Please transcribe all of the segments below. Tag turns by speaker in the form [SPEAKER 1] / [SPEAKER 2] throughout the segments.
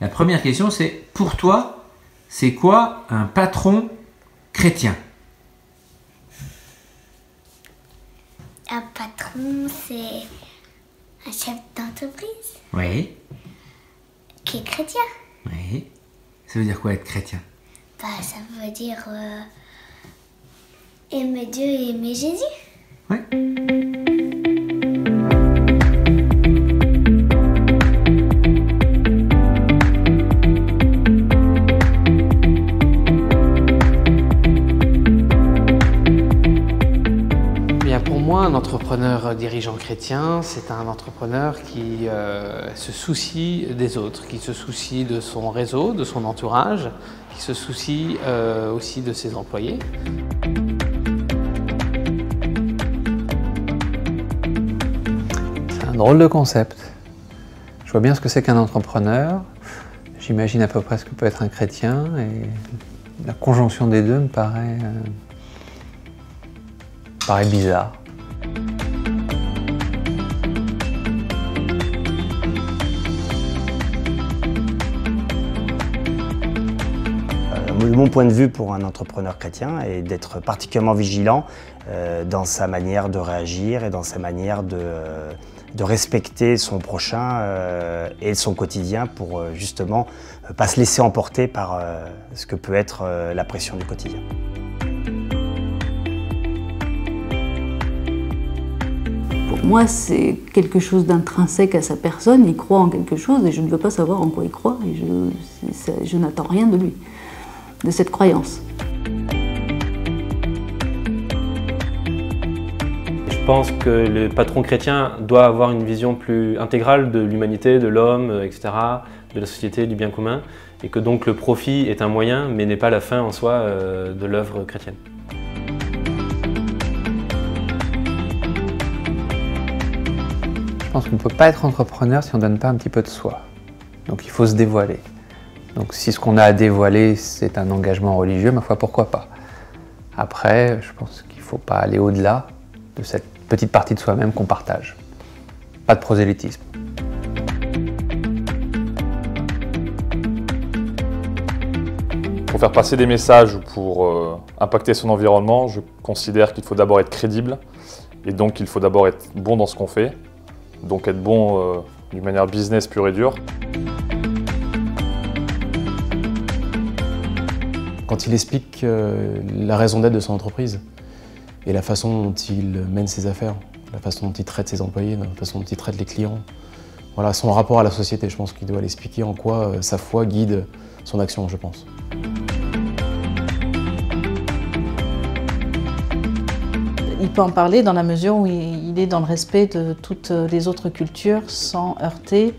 [SPEAKER 1] La première question, c'est pour toi, c'est quoi un patron chrétien?
[SPEAKER 2] Un patron, c'est un chef d'entreprise.
[SPEAKER 1] Oui.
[SPEAKER 2] Qui est chrétien.
[SPEAKER 1] Oui. Ça veut dire quoi être chrétien?
[SPEAKER 2] Bah, ça veut dire aimer Dieu et aimer Jésus.
[SPEAKER 1] Oui.
[SPEAKER 3] Pour moi, un entrepreneur dirigeant chrétien, c'est un entrepreneur qui se soucie des autres, qui se soucie de son réseau, de son entourage, qui se soucie aussi de ses employés. C'est un drôle de concept. Je vois bien ce que c'est qu'un entrepreneur. J'imagine à peu près ce que peut être un chrétien et la conjonction des deux me paraît bizarre.
[SPEAKER 4] Mon point de vue pour un entrepreneur chrétien est d'être particulièrement vigilant dans sa manière de réagir et dans sa manière de respecter son prochain et son quotidien pour justement pas se laisser emporter par ce que peut être la pression du quotidien.
[SPEAKER 5] Pour moi, c'est quelque chose d'intrinsèque à sa personne. Il croit en quelque chose et je ne veux pas savoir en quoi il croit. Et je n'attends rien de lui, de cette croyance.
[SPEAKER 6] Je pense que le patron chrétien doit avoir une vision plus intégrale de l'humanité, de l'homme, etc., de la société, du bien commun, et que donc le profit est un moyen, mais n'est pas la fin en soi de l'œuvre chrétienne.
[SPEAKER 3] Je pense qu'on ne peut pas être entrepreneur si on ne donne pas un petit peu de soi. Donc il faut se dévoiler. Donc si ce qu'on a à dévoiler, c'est un engagement religieux, ma foi, pourquoi pas. Après, je pense qu'il ne faut pas aller au-delà de cette petite partie de soi-même qu'on partage. Pas de prosélytisme.
[SPEAKER 7] Pour faire passer des messages ou pour impacter son environnement, je considère qu'il faut d'abord être crédible et donc il faut d'abord être bon dans ce qu'on fait. Donc être bon d'une manière business pure et dure.
[SPEAKER 8] Quand il explique la raison d'être de son entreprise et la façon dont il mène ses affaires, la façon dont il traite ses employés, la façon dont il traite les clients, voilà, son rapport à la société, je pense qu'il doit l'expliquer en quoi sa foi guide son action, je pense.
[SPEAKER 9] Il peut en parler dans la mesure où il est dans le respect de toutes les autres cultures sans heurter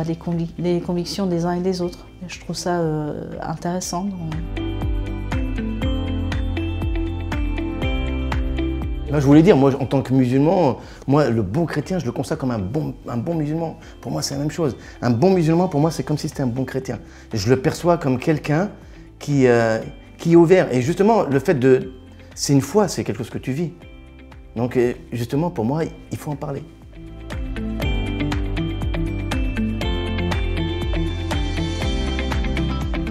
[SPEAKER 9] les convictions des uns et des autres. Je trouve ça intéressant.
[SPEAKER 10] Là, je voulais dire, moi, en tant que musulman, moi, le bon chrétien, je le constate comme un bon musulman. Pour moi, c'est la même chose. Un bon musulman, pour moi, c'est comme si c'était un bon chrétien. Je le perçois comme quelqu'un qui est ouvert. Et justement, le fait de... C'est une foi, c'est quelque chose que tu vis. Donc, justement, pour moi, il faut en parler.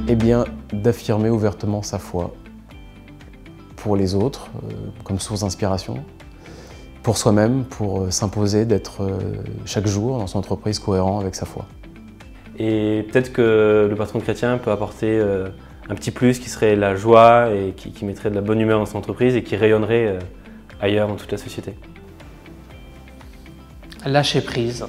[SPEAKER 8] Eh bien, d'affirmer ouvertement sa foi pour les autres, comme source d'inspiration, pour soi-même, pour s'imposer d'être chaque jour dans son entreprise cohérent avec sa foi.
[SPEAKER 6] Et peut-être que le patron chrétien peut apporter un petit plus qui serait la joie et qui mettrait de la bonne humeur dans son entreprise et qui rayonnerait ailleurs dans toute la société.
[SPEAKER 3] Lâcher prise.